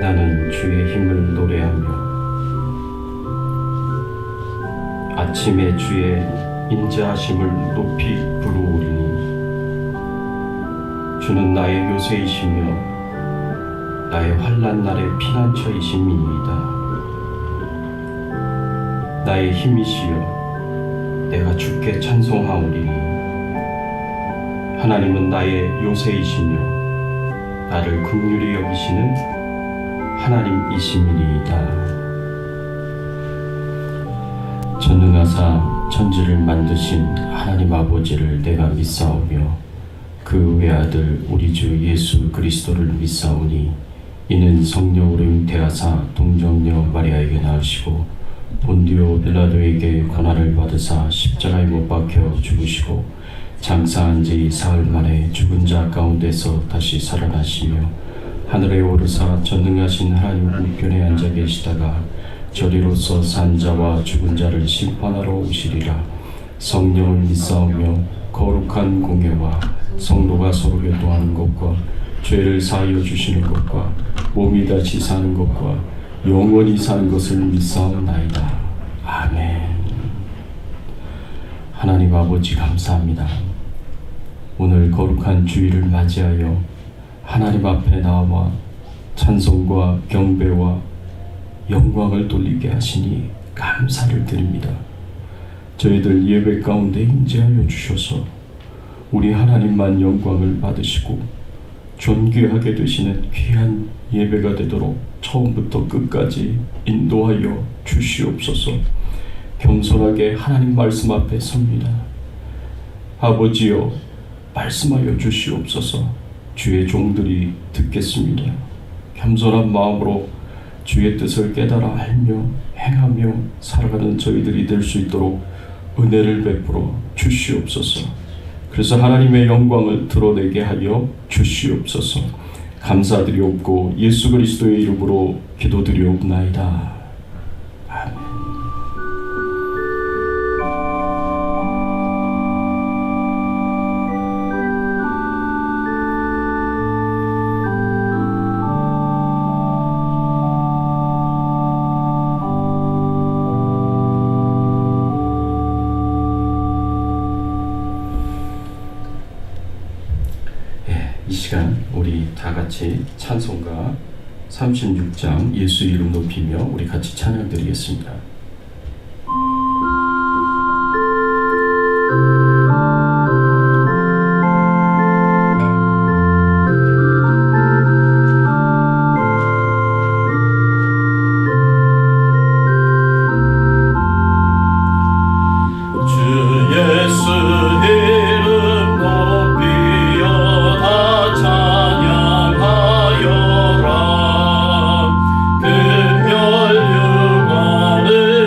나는 주의 힘을 노래하며 아침에 주의 인자하심을 높이 부르오리니 주는 나의 요새이시며 나의 환난 날의 피난처이심이니이다. 나의 힘이시여 내가 주께 찬송하오리니 하나님은 나의 요새이시며 나를 긍휼히 여기시는 하나님이심이니이다. 전능하사 천지를 만드신 하나님 아버지를 내가 믿사오며 그 외아들 우리 주 예수 그리스도를 믿사오니 이는 성령으로 잉태하사 동정녀 마리아에게 낳으시고 본디오 빌라도에게 고난을 받으사 십자가에 못 박혀 죽으시고 장사한 지 사흘 만에 죽은 자 가운데서 다시 살아나시며 하늘에 오르사 전능하신 하나님 우편에 앉아 계시다가 저리로서 산 자와 죽은 자를 심판하러 오시리라. 성령을 믿사오며 거룩한 공예와 성도가 서로 교통하는 것과 죄를 사하여 주시는 것과 몸이 다시 사는 것과 영원히 사는 것을 믿사오나이다. 아멘. 하나님 아버지 감사합니다. 오늘 거룩한 주일을 맞이하여 하나님 앞에 나와 찬송과 경배와 영광을 돌리게 하시니 감사를 드립니다. 저희들 예배 가운데 임재하여 주셔서 우리 하나님만 영광을 받으시고 존귀하게 되시는 귀한 예배가 되도록 처음부터 끝까지 인도하여 주시옵소서. 겸손하게 하나님 말씀 앞에 섭니다. 아버지여 말씀하여 주시옵소서. 주의 종들이 듣겠습니다. 겸손한 마음으로 주의 뜻을 깨달아 알며 행하며 살아가는 저희들이 될 수 있도록 은혜를 베풀어 주시옵소서. 그래서 하나님의 영광을 드러내게 하여 주시옵소서. 감사드리옵고 예수 그리스도의 이름으로 기도드리옵나이다. 아멘. 이 시간 우리 다 같이 찬송가 36장 예수 이름 높이며 우리 같이 찬양 드리겠습니다. 금혈 육안을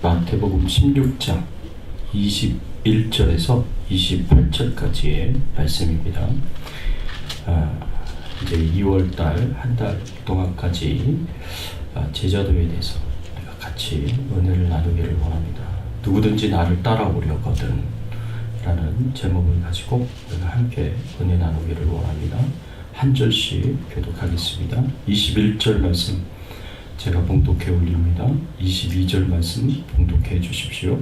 마태복음 16장 21절에서 28절까지의 말씀입니다. 이제 2월달 한 달 동안까지 제자도에 대해서 우리가 같이 은혜를 나누기를 원합니다. 누구든지 나를 따라오려거든 라는 제목을 가지고 우리가 함께 은혜 나누기를 원합니다. 한 절씩 교독하겠습니다. 21절 말씀 제가 봉독해 올립니다. 22절 말씀 봉독해 주십시오.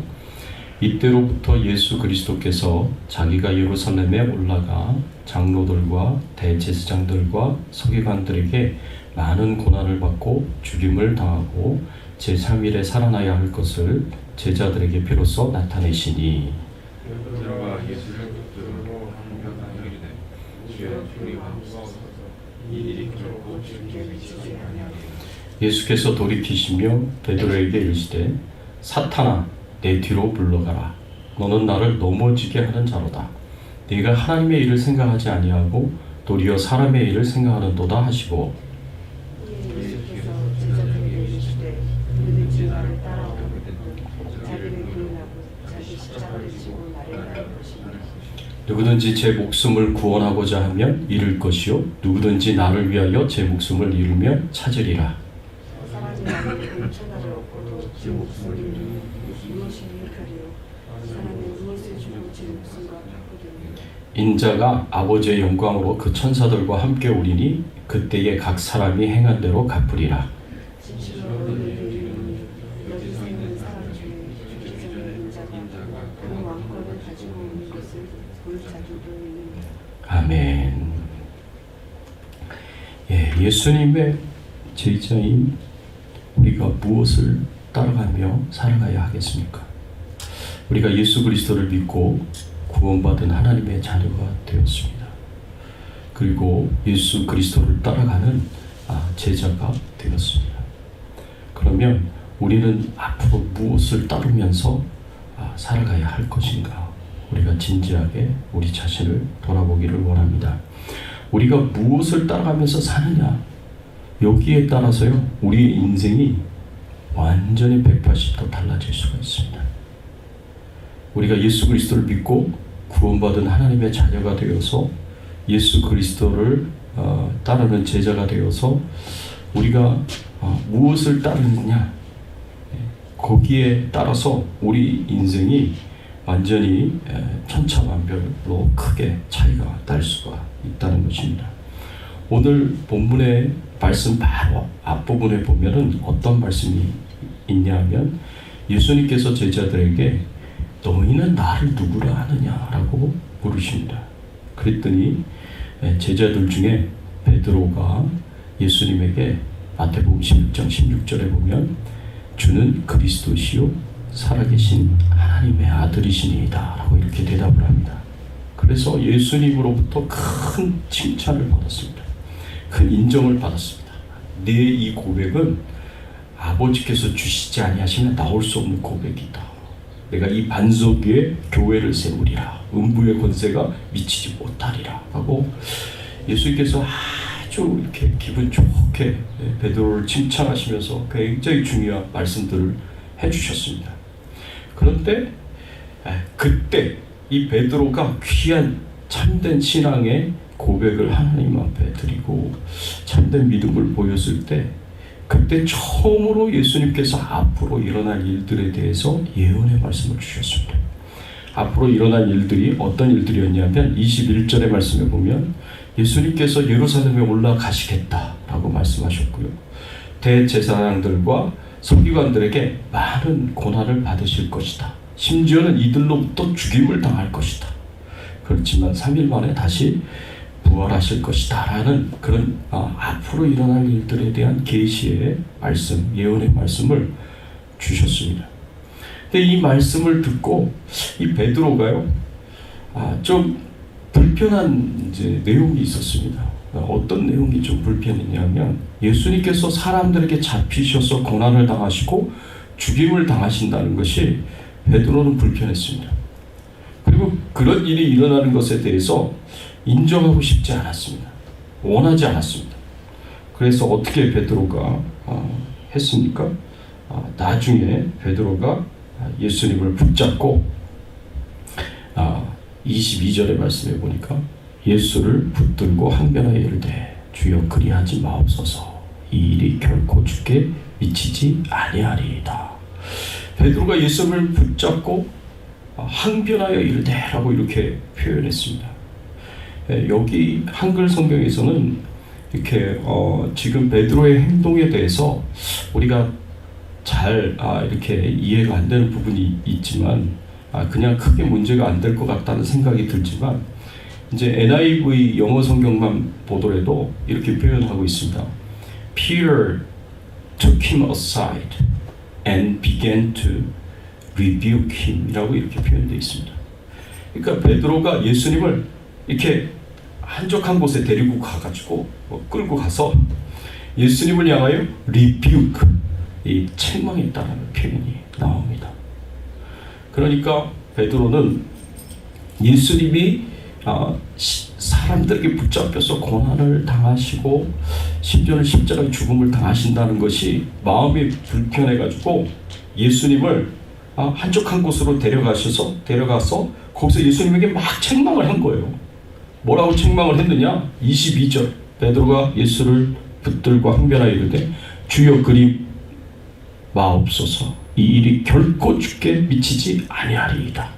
이때로부터 예수 그리스도께서 자기가 예루살렘에 올라가 장로들과 대제사장들과 서기관들에게 많은 고난을 받고 죽임을 당하고 제3일에 살아나야 할 것을 제자들에게 비로소 나타내시니 예수께서 돌이키시며 베드로에게 이르시되 사탄아 내 뒤로 물러가라. 너는 나를 넘어지게 하는 자로다. 네가 하나님의 일을 생각하지 아니하고 도리어 사람의 일을 생각하는도다 하시고 예수께서 제자들에게 이르시되 누구든지 나를 따라오거든 자기를 부인하고 자기 십자가를 지고 나를 따를 것이니 누구든지 제 목숨을 구원하고자 하면 잃을 것이요 누구든지 나를 위하여 제 목숨을 잃으면 찾으리라. 사람이 나를 천하를 얻고도 제 목숨을 잃으면 무엇이 유익하리요. 사람이 무엇을 주고 제 목숨과 바꾸리요. 인자가 아버지의 영광으로 그 천사들과 함께 오리니 그때에 각 사람이 행한 대로 갚으리라. 진실로 너희에게 이르노니 여기서 있는 사람 중에 죽기 전에 인자가 그 왕권을 가지고 오는 것을 볼 자들도 있느니라. 아멘. 예수님의 제자인 우리가 무엇을 따라가며 살아가야 하겠습니까? 우리가 예수 그리스도를 믿고 구원받은 하나님의 자녀가 되었습니다. 그리고 예수 그리스도를 따라가는 제자가 되었습니다. 그러면 우리는 앞으로 무엇을 따르면서 살아가야 할 것인가? 우리가 진지하게 우리 자신을 돌아보기를 원합니다. 우리가 무엇을 따라가면서 사느냐? 여기에 따라서요, 우리의 인생이 완전히 180도 달라질 수가 있습니다. 우리가 예수 그리스도를 믿고 구원받은 하나님의 자녀가 되어서 예수 그리스도를 따르는 제자가 되어서 우리가 무엇을 따르느냐, 거기에 따라서 우리 인생이 완전히 천차만별로 크게 차이가 날 수가 있다는 것입니다. 오늘 본문의 말씀 바로 앞부분에 보면은 어떤 말씀이 있냐면 예수님께서 제자들에게 너희는 나를 누구라 하느냐라고 물으십니다. 그랬더니 제자들 중에 베드로가 예수님에게 마태복음 16장 16절에 보면 주는 그리스도시요 살아계신 하나님의 아들이시니이다 라고 이렇게 대답을 합니다. 그래서 예수님으로부터 큰 칭찬을 받았습니다. 큰 인정을 받았습니다. 내 이 고백은 아버지께서 주시지 아니하시면 나올 수 없는 고백이다. 내가 이 반석 위에 교회를 세우리라. 음부의 권세가 미치지 못하리라 하고 예수님께서 아주 이렇게 기분 좋게 베드로를 칭찬하시면서 굉장히 중요한 말씀들을 해주셨습니다. 그런데 그때 이 베드로가 귀한 참된 신앙의 고백을 하나님 앞에 드리고 참된 믿음을 보였을 때 그때 처음으로 예수님께서 앞으로 일어날 일들에 대해서 예언의 말씀을 주셨습니다. 앞으로 일어날 일들이 어떤 일들이었냐면 21절의 말씀에 보면 예수님께서 예루살렘에 올라가시겠다라고 말씀하셨고요. 대제사장들과 서기관들에게 많은 고난을 받으실 것이다. 심지어는 이들로부터 죽임을 당할 것이다. 그렇지만 3일 만에 다시 부활하실 것이다 라는 그런 앞으로 일어날 일들에 대한 계시의 말씀, 예언의 말씀을 주셨습니다. 근데 이 말씀을 듣고 이 베드로가요 좀 불편한 이제 내용이 있었습니다. 어떤 내용이 좀 불편했냐면 예수님께서 사람들에게 잡히셔서 고난을 당하시고 죽임을 당하신다는 것이 베드로는 불편했습니다. 그리고 그런 일이 일어나는 것에 대해서 인정하고 싶지 않았습니다. 원하지 않았습니다. 그래서 어떻게 베드로가 했습니까? 나중에 베드로가 예수님을 붙잡고 22절의 말씀에 보니까 예수를 붙들고 항변하여 이르되 주여 그리하지 마옵소서 이 일이 결코 주께 미치지 아니하리이다. 베드로가 예수를 붙잡고 항변하여 이르되라고 이렇게 표현했습니다. 여기 한글 성경에서는 이렇게 지금 베드로의 행동에 대해서 우리가 잘 이렇게 이해가 안 되는 부분이 있지만 그냥 크게 문제가 안 될 것 같다는 생각이 들지만 이제 NIV 영어 성경만 보더라도 이렇게 표현하고 있습니다. Peter took him aside and began to rebuke him 이라고 이렇게 표현되어 있습니다. 그러니까 베드로가 예수님을 이렇게 한적한 곳에 데리고 가가지고 끌고 가서 예수님을 향하여 rebuke, 이 책망했다는 표현이 나옵니다. 그러니까 베드로는 예수님이 사람들에게 붙잡혀서 고난을 당하시고 심지어는 십자가의 죽음을 당하신다는 것이 마음이 불편해가지고 예수님을 한적한 곳으로 데려가서 거기서 예수님에게 막 책망을 한 거예요. 뭐라고 책망을 했느냐? 22절 베드로가 예수를 붙들고 항변하여 이르되 주여 그리 마옵소서 이 일이 결코 주께 미치지 아니하리이다.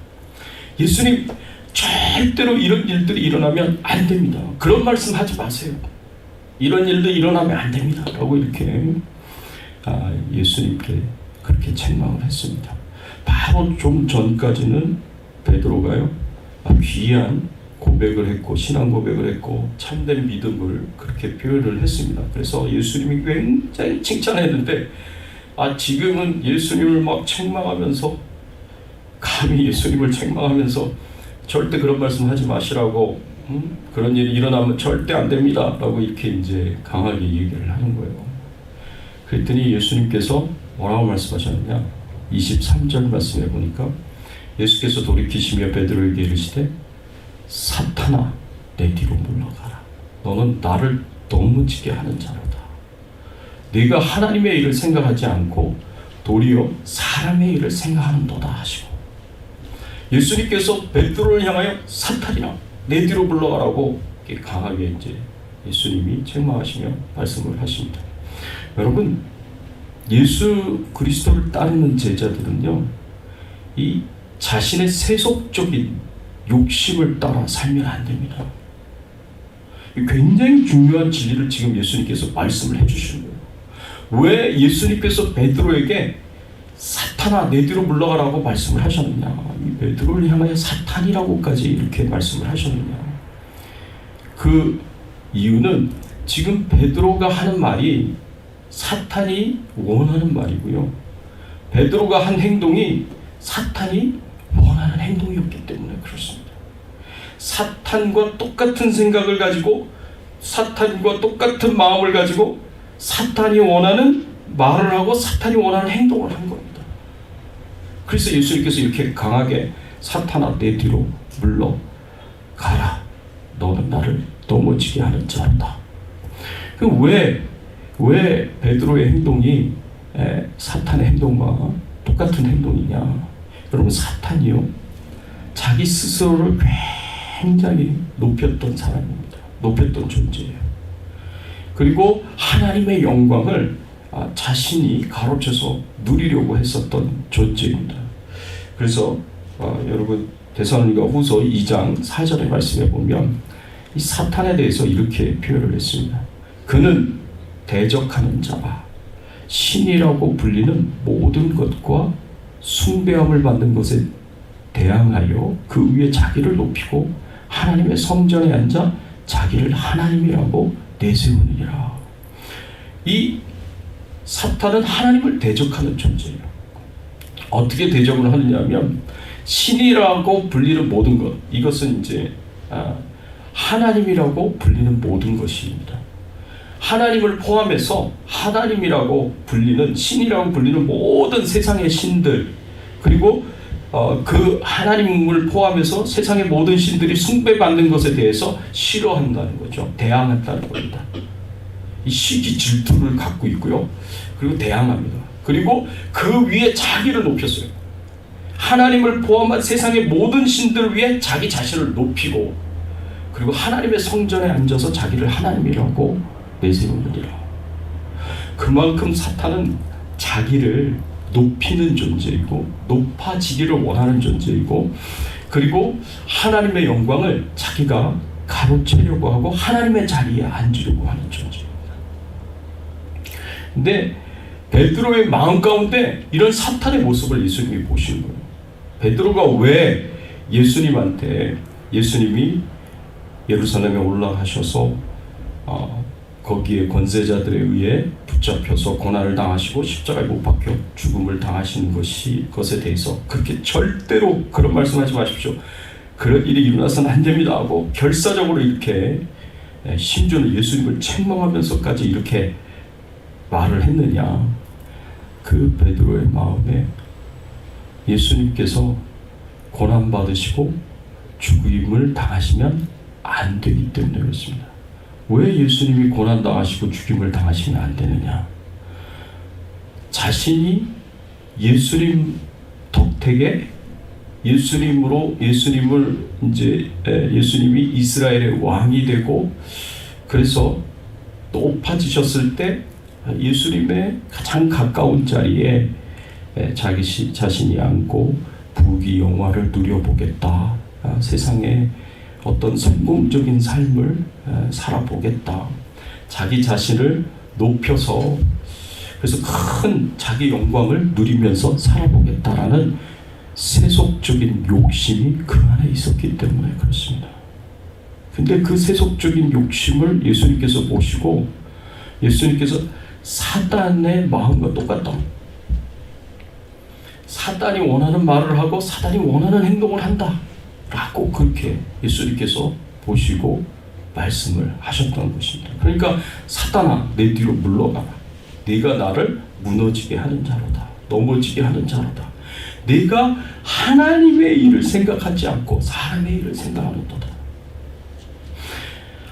예수님 절대로 이런 일들이 일어나면 안 됩니다. 그런 말씀 하지 마세요. 이런 일도 일어나면 안 됩니다. 라고 이렇게 예수님께 그렇게 책망을 했습니다. 바로 좀 전까지는 베드로가요 귀한 고백을 했고 신앙 고백을 했고 참된 믿음을 그렇게 표현을 했습니다. 그래서 예수님이 굉장히 칭찬했는데 지금은 예수님을 막 책망하면서 감히 예수님을 책망하면서 절대 그런 말씀 하지 마시라고 그런 일이 일어나면 절대 안 됩니다 라고 이렇게 이제 강하게 얘기를 하는 거예요. 그랬더니 예수님께서 뭐라고 말씀하셨느냐 23절 말씀에 보니까 예수께서 돌이키시며 베드로에게 이르시되 사탄아 내 뒤로 물러가라 너는 나를 넘어지게 하는 자로다. 네가 하나님의 일을 생각하지 않고 도리어 사람의 일을 생각하는도다 하시고 예수님께서 베드로를 향하여 사탄이나 내 뒤로 물러가라고 강하게 이제 예수님이 책망하시며 말씀을 하십니다. 여러분 예수 그리스도를 따르는 제자들은요 이 자신의 세속적인 욕심을 따라 살면 안 됩니다. 굉장히 중요한 진리를 지금 예수님께서 말씀을 해주시는 거예요. 왜 예수님께서 베드로에게 사탄아 내 뒤로 물러가라고 말씀을 하셨느냐, 이 베드로를 향하여 사탄이라고까지 이렇게 말씀을 하셨느냐. 그 이유는 지금 베드로가 하는 말이 사탄이 원하는 말이고요, 베드로가 한 행동이 사탄이 원하는 행동이었기 때문에 그렇습니다. 사탄과 똑같은 생각을 가지고 사탄과 똑같은 마음을 가지고 사탄이 원하는 말을 하고 사탄이 원하는 행동을 한 겁니다. 그래서 예수님께서 이렇게 강하게 사탄아 내 뒤로 물러가라 너는 나를 넘어지게 하는 자다. 왜 베드로의 행동이 사탄의 행동과 똑같은 행동이냐. 여러분 사탄이요 자기 스스로를 굉장히 높였던 사람입니다. 높였던 존재예요. 그리고 하나님의 영광을 자신이 가로채서 누리려고 했었던 존재입니다. 그래서 여러분 데살로니가 후서 2장 4절의 말씀에 보면 이 사탄에 대해서 이렇게 표현을 했습니다. 그는 대적하는 자라 신이라고 불리는 모든 것과 숭배함을 받는 것에 대항하여 그 위에 자기를 높이고 하나님의 성전에 앉아 자기를 하나님이라고 내세우느니라. 이 사탄은 하나님을 대적하는 존재예요. 어떻게 대적을 하느냐면 신이라고 불리는 모든 것, 이것은 이제 하나님이라고 불리는 모든 것입니다. 하나님을 포함해서 하나님이라고 불리는, 신이라고 불리는 모든 세상의 신들, 그리고 그 하나님을 포함해서 세상의 모든 신들이 숭배받는 것에 대해서 싫어한다는 거죠. 대항한다는 겁니다. 이 시기 질투를 갖고 있고요. 그리고 대항합니다. 그리고 그 위에 자기를 높였어요. 하나님을 포함한 세상의 모든 신들을 위해 자기 자신을 높이고 그리고 하나님의 성전에 앉아서 자기를 하나님이라고 내세우느니라. 그만큼 사탄은 자기를 높이는 존재이고 높아지기를 원하는 존재이고 그리고 하나님의 영광을 자기가 가로채려고 하고 하나님의 자리에 앉으려고 하는 존재입니다. 근데 베드로의 마음 가운데 이런 사탄의 모습을 예수님이 보신 거예요. 베드로가 왜 예수님이 예루살렘에 올라가셔서 거기에 권세자들에 의해 붙잡혀서 고난을 당하시고 십자가에 못 박혀 죽음을 당하시는 것에 대해서 그렇게 절대로 그런 말씀하지 마십시오. 그런 일이 일어나서는 안 됩니다 하고 결사적으로 이렇게 심지어는 예수님을 책망하면서까지 이렇게 말을 했느냐. 그 베드로의 마음에 예수님께서 고난받으시고 죽임을 당하시면 안 되기 때문에 그렇습니다. 왜 예수님이 고난당하시고 죽임을 당하시면 안 되느냐? 자신이 예수님 덕택에 예수님이 이스라엘의 왕이 되고 그래서 높아지셨을 때 예수님의 가장 가까운 자리에 자신이 앉고 부귀 영화를 누려보겠다. 세상에 어떤 성공적인 삶을 살아보겠다. 자기 자신을 높여서 그래서 큰 자기 영광을 누리면서 살아보겠다라는 세속적인 욕심이 그 안에 있었기 때문에 그렇습니다. 근데 그 세속적인 욕심을 예수님께서 보시고 예수님께서 사단의 마음과 똑같다. 사단이 원하는 말을 하고 사단이 원하는 행동을 한다. 라고 그렇게 예수님께서 보시고 말씀을 하셨던 것입니다. 그러니까 사단아 내 뒤로 물러가라. 네가 나를 무너지게 하는 자로다. 넘어지게 하는 자로다. 네가 하나님의 일을 생각하지 않고 사람의 일을 생각하는도다.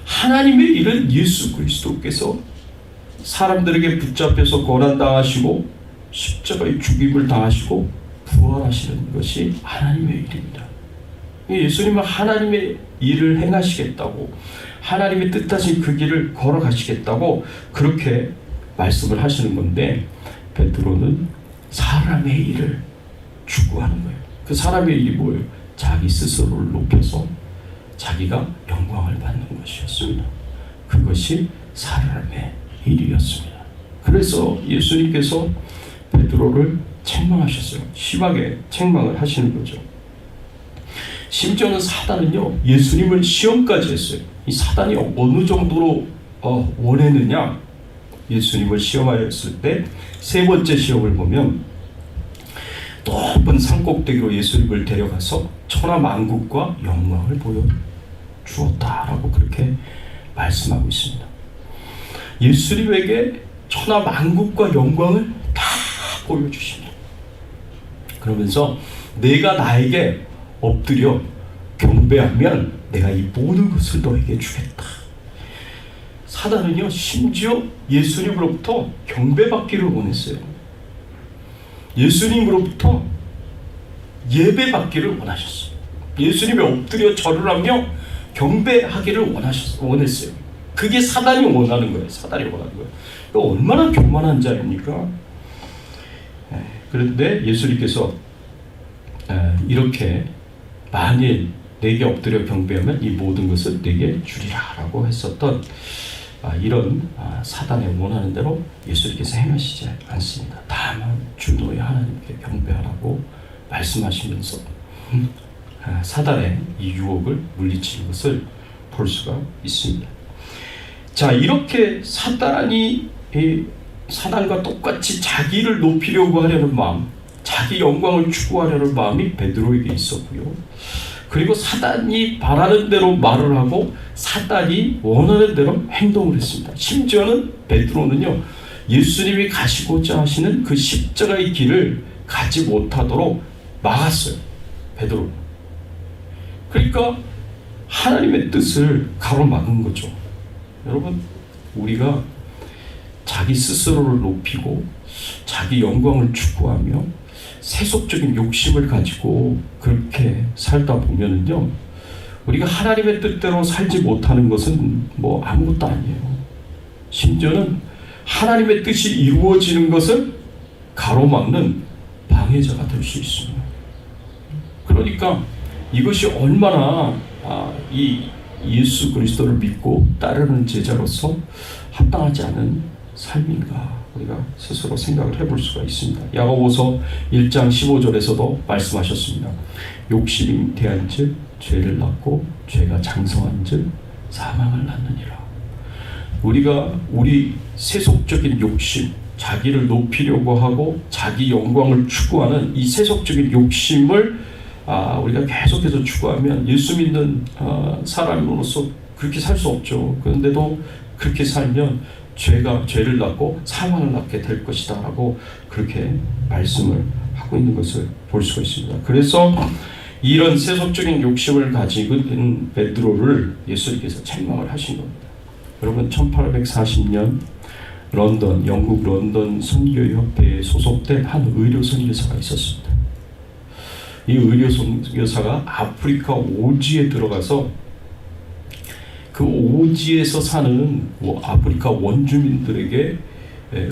하나님의 일은 예수 그리스도께서 사람들에게 붙잡혀서 고난당하시고 십자가의 죽임을 당하시고 부활하시는 것이 하나님의 일입니다. 예수님은 하나님의 일을 행하시겠다고 하나님의 뜻하신 그 길을 걸어가시겠다고 그렇게 말씀을 하시는 건데 베드로는 사람의 일을 추구하는 거예요. 그 사람의 일이 뭐예요? 자기 스스로를 높여서 자기가 영광을 받는 것이었습니다. 그것이 사람의 일이었습니다. 그래서 예수님께서 베드로를 책망하셨어요. 심하게 책망을 하시는 거죠. 심지어는 사단은요 예수님을 시험까지 했어요. 이 사단이 어느 정도로 원했느냐. 예수님을 시험하였을 때 세 번째 시험을 보면 높은 산꼭대기로 예수님을 데려가서 천하만국과 영광을 보여주었다라고 그렇게 말씀하고 있습니다. 예수님에게 천하만국과 영광을 다 보여주십니다. 그러면서 내가 나에게 엎드려 경배하면 내가 이 모든 것을 너에게 주겠다. 사단은요 심지어 예수님으로부터 경배받기를 원했어요. 예수님으로부터 예배받기를 원하셨어요. 예수님이 엎드려 절을 하며 경배하기를 원했어요. 그게 사단이 원하는 거예요. 사단이 원하는 거예요. 얼마나 교만한 자입니까? 그런데 예수님께서 이렇게 만일 내게 엎드려 경배하면 이 모든 것을 내게 주리라 라고 했었던 이런 사단의 원하는 대로 예수님께서 행하시지 않습니다. 다만 주 너의 하나님께 경배하라고 말씀하시면서 사단의 이 유혹을 물리치는 것을 볼 수가 있습니다. 자, 이렇게 사단과 똑같이 자기를 높이려고 하려는 마음, 자기 영광을 추구하려는 마음이 베드로에게 있었고요. 그리고 사단이 바라는 대로 말을 하고 사단이 원하는 대로 행동을 했습니다. 심지어는 베드로는요, 예수님이 가시고자 하시는 그 십자가의 길을 가지 못하도록 막았어요. 베드로. 그러니까 하나님의 뜻을 가로막은 거죠. 여러분, 우리가 자기 스스로를 높이고 자기 영광을 추구하며 세속적인 욕심을 가지고 그렇게 살다 보면은요, 우리가 하나님의 뜻대로 살지 못하는 것은 뭐 아무것도 아니에요. 심지어는 하나님의 뜻이 이루어지는 것을 가로막는 방해자가 될 수 있습니다. 그러니까 이것이 얼마나 이 예수 그리스도를 믿고 따르는 제자로서 합당하지 않은 삶인가 우리가 스스로 생각을 해볼 수가 있습니다. 야고보서 1장 15절에서도 말씀하셨습니다. 욕심이 대한즉 죄를 낳고 죄가 장성한즉 사망을 낳느니라. 우리가 우리 세속적인 욕심, 자기를 높이려고 하고 자기 영광을 추구하는 이 세속적인 욕심을 우리가 계속해서 추구하면 예수 믿는 사람으로서 그렇게 살 수 없죠. 그런데도 그렇게 살면 죄를 낳고 사망을 낳게 될 것이다 라고 그렇게 말씀을 하고 있는 것을 볼 수가 있습니다. 그래서 이런 세속적인 욕심을 가지고 있는 베드로를 예수님께서 책망을 하신 겁니다. 여러분 1840년 영국 런던 선교협회에 소속된 한 의료 선교사가 있었습니다. 이 의료 선교사가 아프리카 오지에 들어가서 그 오지에서 사는 아프리카 원주민들에게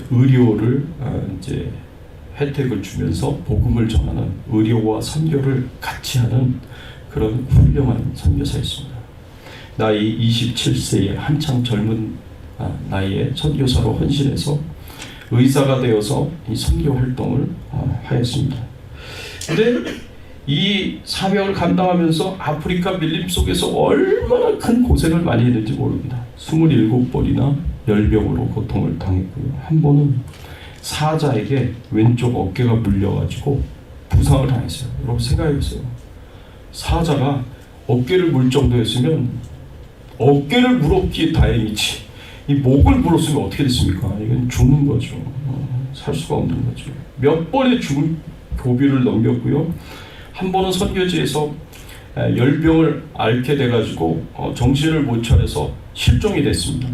의료를 이제 혜택을 주면서 복음을 전하는 의료와 선교를 같이 하는 그런 훌륭한 선교사였습니다. 나이 27세에 한창 젊은 나이에 선교사로 헌신해서 의사가 되어서 이 선교 활동을 하였습니다. 근데 이 사명을 감당하면서 아프리카 밀림 속에서 얼마나 큰 고생을 많이 했는지 모릅니다. 27번이나 열병으로 고통을 당했고요. 한 번은 사자에게 왼쪽 어깨가 물려가지고 부상을 당했어요. 여러분 생각해보세요. 사자가 어깨를 물 정도였으면 어깨를 물었기에 다행이지 이 목을 물었으면 어떻게 됐습니까? 이건 죽는 거죠. 살 수가 없는 거죠. 몇 번의 죽을 고비를 넘겼고요. 한 번은 선교지에서 열병을 앓게 돼가지고 정신을 못 차려서 실종이 됐습니다.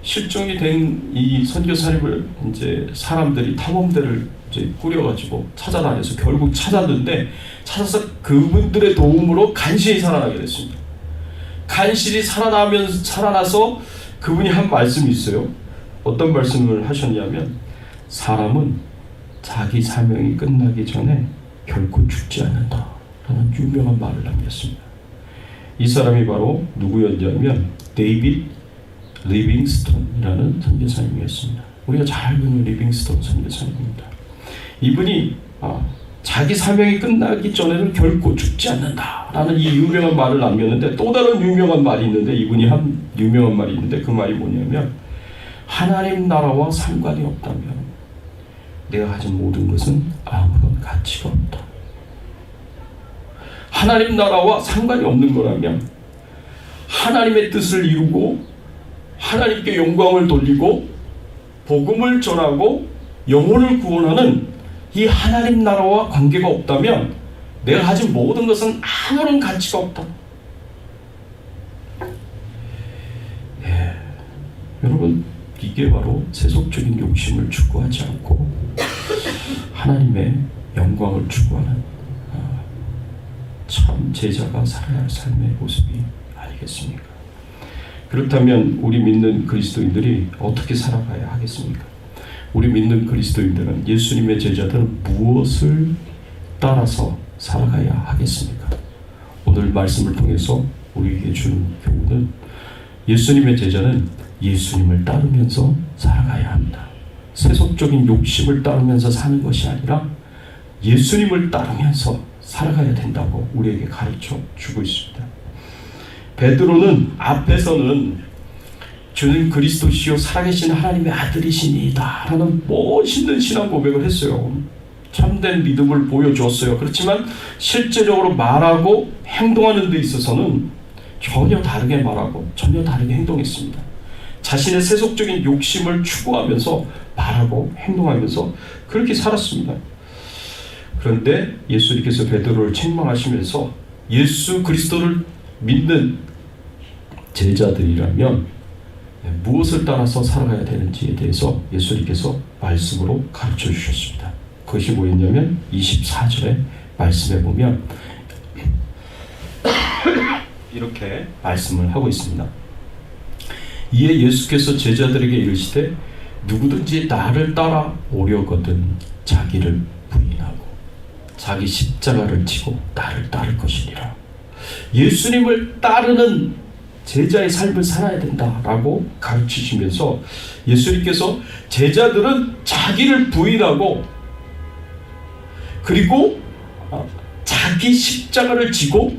실종이 된 이 선교사님을 이제 사람들이 탐험대를 이제 꾸려가지고 찾아다녀서 결국 찾았는데 찾아서 그분들의 도움으로 간신히 살아나게 됐습니다. 간신히 살아나서 그분이 한 말씀이 있어요. 어떤 말씀을 하셨냐면 사람은 자기 사명이 끝나기 전에 결코 죽지 않는다 라는 유명한 말을 남겼습니다. 이 사람이 바로 누구였냐면 데이빗 리빙스턴이라는 선교사님이었습니다. 우리가 잘 알고 있는 리빙스턴 선교사님입니다. 이분이 자기 사명이 끝나기 전에는 결코 죽지 않는다 라는 이 유명한 말을 남겼는데 또 다른 유명한 말이 있는데 이분이 한 유명한 말이 있는데 그 말이 뭐냐면 하나님 나라와 상관이 없다면 내가 가진 모든 것은 아무런 가치가 없다. 하나님 나라와 상관이 없는 거라면 하나님의 뜻을 이루고 하나님께 영광을 돌리고 복음을 전하고 영혼을 구원하는 이 하나님 나라와 관계가 없다면 내가 가진 모든 것은 아무런 가치가 없다. 여러분 이게 바로 세속적인 욕심을 추구하지 않고 하나님의 영광을 추구하는 참 제자가 살아야 할 삶의 모습이 아니겠습니까? 그렇다면 우리 믿는 그리스도인들이 어떻게 살아가야 하겠습니까? 우리 믿는 그리스도인들은 예수님의 제자들은 무엇을 따라서 살아가야 하겠습니까? 오늘 말씀을 통해서 우리에게 주는 교훈은 예수님의 제자는 예수님을 따르면서 살아가야 합니다. 세속적인 욕심을 따르면서 사는 것이 아니라 예수님을 따르면서 살아가야 된다고 우리에게 가르쳐 주고 있습니다. 베드로는 앞에서는 주는 그리스도시요 살아계신 하나님의 아들이시니이다 라는 멋있는 신앙 고백을 했어요. 참된 믿음을 보여주었어요. 그렇지만 실제적으로 말하고 행동하는 데 있어서는 전혀 다르게 말하고 전혀 다르게 행동했습니다. 자신의 세속적인 욕심을 추구하면서 말하고 행동하면서 그렇게 살았습니다. 그런데 예수님께서 베드로를 책망하시면서 예수 그리스도를 믿는 제자들이라면 무엇을 따라서 살아가야 되는지에 대해서 예수님께서 말씀으로 가르쳐 주셨습니다. 그것이 뭐였냐면 24절에 말씀해 보면 이렇게 말씀을 하고 있습니다. 이에 예수께서 제자들에게 이르시되 누구든지 나를 따라 오려거든 자기를 부인하고 자기 십자가를 지고 나를 따를 것이니라. 예수님을 따르는 제자의 삶을 살아야 된다라고 가르치시면서 예수님께서 제자들은 자기를 부인하고 그리고 자기 십자가를 지고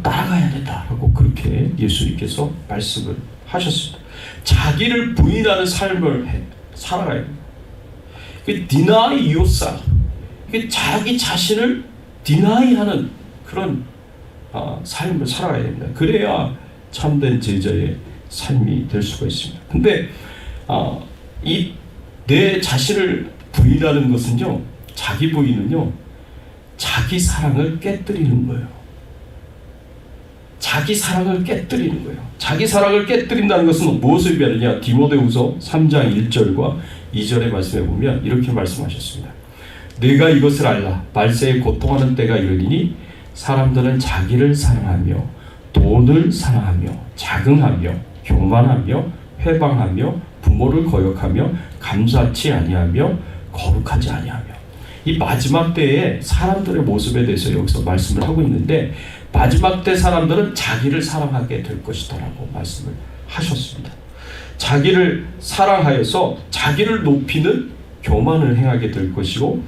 따라가야 된다라고 그렇게 예수님께서 말씀을 하셨습니다. 자기를 부인하는 삶을 살아가야 됩니다. deny yourself, 자기 자신을 디나이하는 그런 삶을 살아가야 됩니다. 그래야 참된 제자의 삶이 될 수가 있습니다. 근데 이 내 자신을 부인하는 것은요, 자기 부인은요, 자기 사랑을 깨뜨리는 거예요. 자기 사랑을 깨뜨리는 거예요. 자기 사랑을 깨뜨린다는 것은 무엇을 의미하느냐? 디모데후서 3장 1절과 2절의 말씀에 보면 이렇게 말씀하셨습니다. 내가 이것을 알라. 말세에 고통하는 때가 이르리니 사람들은 자기를 사랑하며 돈을 사랑하며 자긍하며 교만하며 회방하며 부모를 거역하며 감사치 아니하며 거룩하지 아니하며. 이 마지막 때에 사람들의 모습에 대해서 여기서 말씀을 하고 있는데 마지막 때 사람들은 자기를 사랑하게 될 것이다 라고 말씀을 하셨습니다. 자기를 사랑하여서 자기를 높이는 교만을 행하게 될 것이고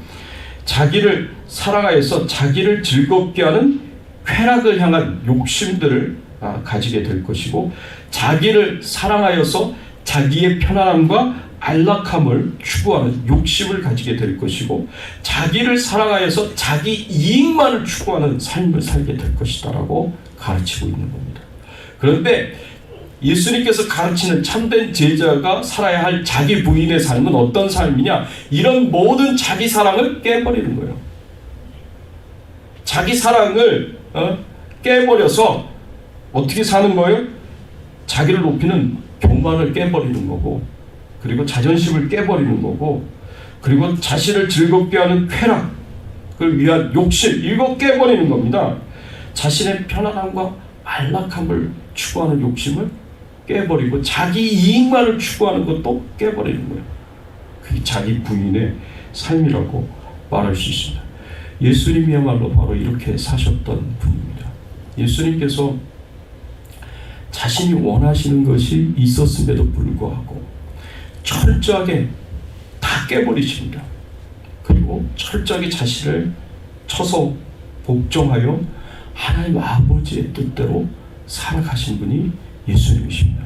자기를 사랑하여서 자기를 즐겁게 하는 쾌락을 향한 욕심들을 가지게 될 것이고 자기를 사랑하여서 자기의 편안함과 안락함을 추구하는 욕심을 가지게 될 것이고 자기를 사랑하여서 자기 이익만을 추구하는 삶을 살게 될 것이다 라고 가르치고 있는 겁니다. 그런데 예수님께서 가르치는 참된 제자가 살아야 할 자기 부인의 삶은 어떤 삶이냐? 이런 모든 자기 사랑을 깨버리는 거예요. 자기 사랑을 깨버려서 어떻게 사는 거예요? 자기를 높이는 교만을 깨버리는 거고 그리고 자존심을 깨버리는 거고 그리고 자신을 즐겁게 하는 쾌락을 위한 욕심 이거 깨버리는 겁니다. 자신의 편안함과 안락함을 추구하는 욕심을 깨버리고 자기 이익만을 추구하는 것도 깨버리는 거예요. 그게 자기 부인의 삶이라고 말할 수 있습니다. 예수님이야말로 바로 이렇게 사셨던 분입니다. 예수님께서 자신이 원하시는 것이 있었음에도 불구하고 철저하게 다 깨버리십니다. 그리고 철저하게 자신을 쳐서 복종하여 하나님 아버지의 뜻대로 살아가신 분이 예수님이십니다.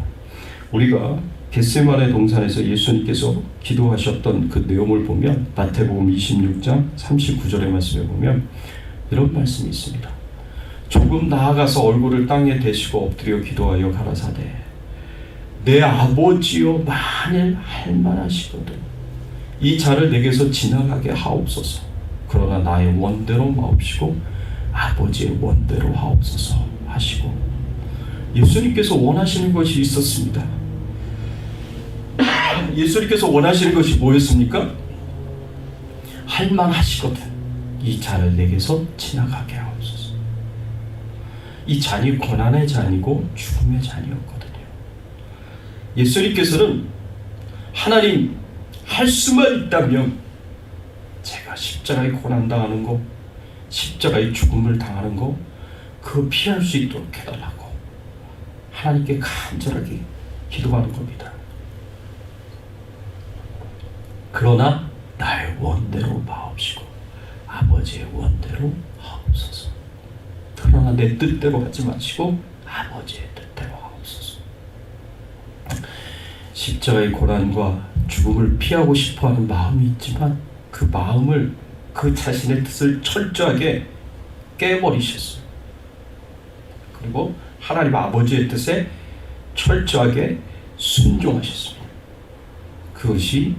우리가 겟세마네 동산에서 예수님께서 기도하셨던 그 내용을 보면 마태복음 26장 39절의 말씀에 보면 이런 말씀이 있습니다. 조금 나아가서 얼굴을 땅에 대시고 엎드려 기도하여 가라사대 내 아버지여 만일 할만하시거든 이 잔을 내게서 지나가게 하옵소서. 그러나 나의 원대로 마옵시고 아버지의 원대로 하옵소서 하시고 예수님께서 원하시는 것이 있었습니다. 예수님께서 원하시는 것이 뭐였습니까? 할만하시거든 이 잔을 내게서 지나가게 하옵소서. 이 잔이 고난의 잔이고 죽음의 잔이었거든요. 예수님께서는 하나님 할 수만 있다면 제가 십자가에 고난당하는 거 십자가에 죽음을 당하는 거 그거 피할 수 있도록 해달라고 하나님께 간절하게 기도하는 겁니다. 그러나 나의 원대로 마옵시고 아버지의 원대로 하옵소서. 그러나 내 뜻대로 하지 마시고 아버지의 뜻대로 하옵소서. 십자가의 고난과 죽음을 피하고 싶어하는 마음이 있지만 그 마음을 그 자신의 뜻을 철저하게 깨버리셨어요. 그리고 하나님 아버지의 뜻에 철저하게 순종하셨습니다. 그것이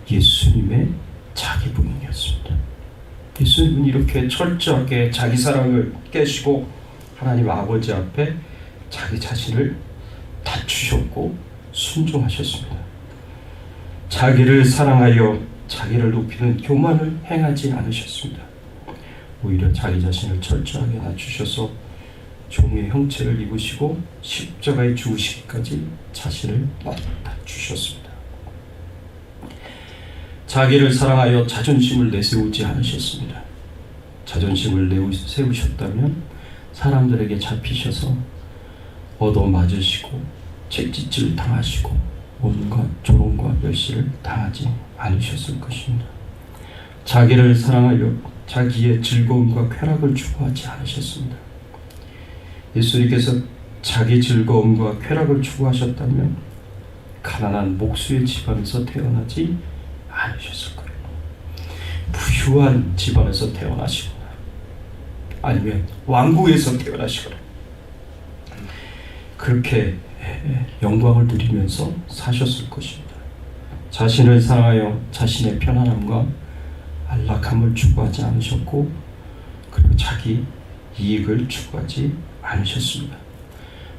예수님의 자기 부인이었습니다. 예수님은 이렇게 철저하게 자기 사랑을 깨시고 하나님 아버지 앞에 자기 자신을 낮추셨고 순종하셨습니다. 자기를 사랑하여 자기를 높이는 교만을 행하지 않으셨습니다. 오히려 자기 자신을 철저하게 낮추셔서 종의 형체를 입으시고 십자가에 죽으시기까지 자신을 낮추셨습니다. 자기를 사랑하여 자존심을 내세우지 않으셨습니다. 자존심을 세우셨다면 사람들에게 잡히셔서 얻어맞으시고 채찍질 당하시고 온갖 조롱과 멸시를 당하지 않으셨을 것입니다. 자기를 사랑하여 자기의 즐거움과 쾌락을 추구하지 않으셨습니다. 예수님께서 자기 즐거움과 쾌락을 추구하셨다면 가난한 목수의 집안에서 태어나지 않으셨을 거예요. 부유한 집안에서 태어나시거나 아니면 왕궁에서 태어나시거나 그렇게 영광을 누리면서 사셨을 것입니다. 자신을 사랑하여 자신의 편안함과 안락함을 추구하지 않으셨고 그리고 자기 이익을 추구하지 않으셨습니다.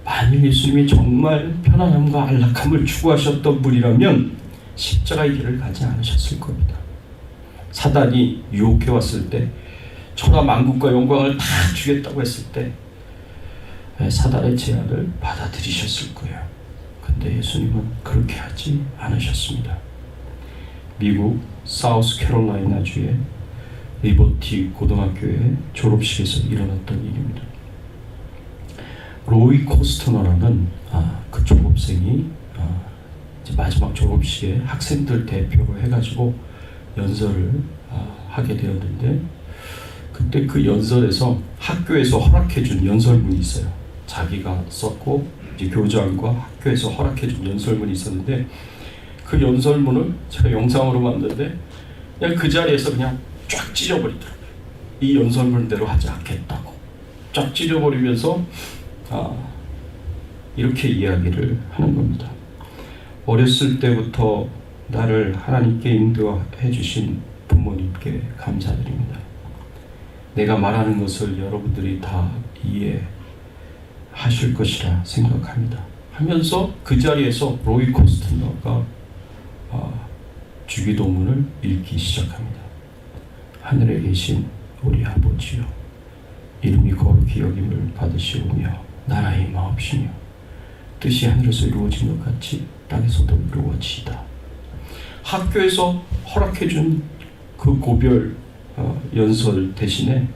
만일 예수님이 정말 편안함과 안락함을 추구하셨던 분이라면 십자가의 길을 가지 않으셨을 겁니다. 사단이 유혹해 왔을 때 천하 만국과 영광을 다 주겠다고 했을 때 사단의 제안을 받아들이셨을 거예요. 근데 예수님은 그렇게 하지 않으셨습니다. 미국 사우스캐롤라이나주의 리버티 고등학교의 졸업식에서 일어났던 일입니다. 로이 코스트너라는 그 졸업생이 이제 마지막 졸업식에 학생들 대표로 해가지고 연설을 하게 되었는데 그때 그 연설에서 학교에서 허락해준 연설문이 있어요. 자기가 썼고 이제 교장과 학교에서 허락해준 연설문이 있었는데 그 연설문을 제가 영상으로 봤는데 그냥 그 자리에서 그냥 쫙 찢어버리더라고요. 이 연설문대로 하지 않겠다고 쫙 찢어버리면서 이렇게 이야기를 하는 겁니다. 어렸을 때부터 나를 하나님께 인도해 주신 부모님께 감사드립니다. 내가 말하는 것을 여러분들이 다 이해하실 것이라 생각합니다. 하면서 그 자리에서 로이 코스트너가 주기도문을 읽기 시작합니다. 하늘에 계신 우리 아버지여, 이름이 거룩히 여김을 받으시오며 나라의 마옵시며 뜻이 하늘에서 이루어진 것 같이 땅에서도 이루어지이다. 학교에서 허락해준 그 고별 연설 대신에